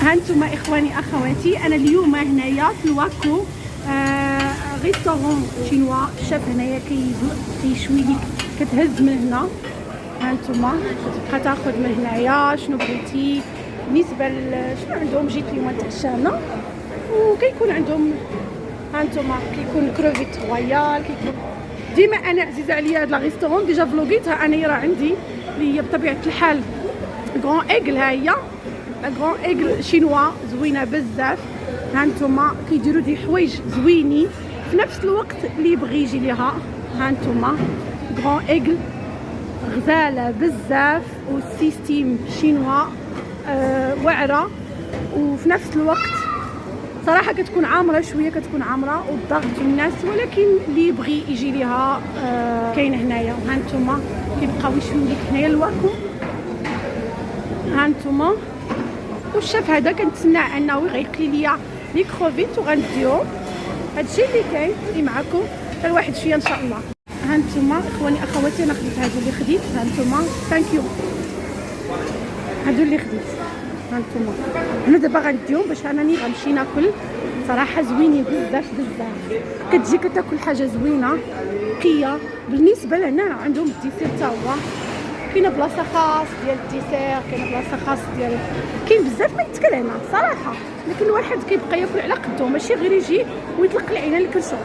هانتوما اخواني اخواتي، انا اليوم هنايا في الواكو ريستورون شينوا. الشاف هنايا كيشوي ليك، كتهز من هنا. هانتوما كتبقى تاخذ من هنايا شنو بغيتي بالنسبه شنو عندهم. جيت اليوم نتعشى هنا وكيكون عندهم هانتوما كيكون كروفيت رويال. كيكون ديما انا عزيزه عليا هاد لا ريستورون، ديجا فلوغيتها انايا. راه عندي اللي هي بطبيعه الحال غران ايغل. ها هي غران ايغل شينوا زوينه بزاف. هانتوما كيديروا دي حوايج زوينين في نفس الوقت اللي يبغي يجي ليها. هانتوما غران ايغل غزاله بزاف والسيستيم شينوا واعره، وفي نفس الوقت صراحه كتكون عامره شويه، كتكون عامره والضغط الناس، ولكن اللي يبغي يجي ليها كاين هنايا. هانتوما كيبقاو يشويو لك هنايا الواكو. هانتوما والشاف هذا كنتسنى انه غيقلي ليا لي كروفيت وغنديهم. هادشي اللي كاين اللي معكم حتى لواحد شويه ان شاء الله. هانتوما اخواني اخواتي، انا خديت هادو اللي خديت. هانتوما ثانك يو، هادو اللي خديت. هانتوما انا دابا غنديهم باش انني غنمشي ناكل. صراحه زوينين بزاف بزاف، كتجي كتاكل حاجه زوينه نقيه. بالنسبه لهنا عندهم الديسير حتى هو، كاينه بلاصه خاص ديال الديسير، كاينه بلاصه خاص ديال كاين بزاف ما يتكل هنا صراحه. لكن الواحد كيبقى ياكل على قدو، ماشي غير يجي ويطلق العين للكرشو.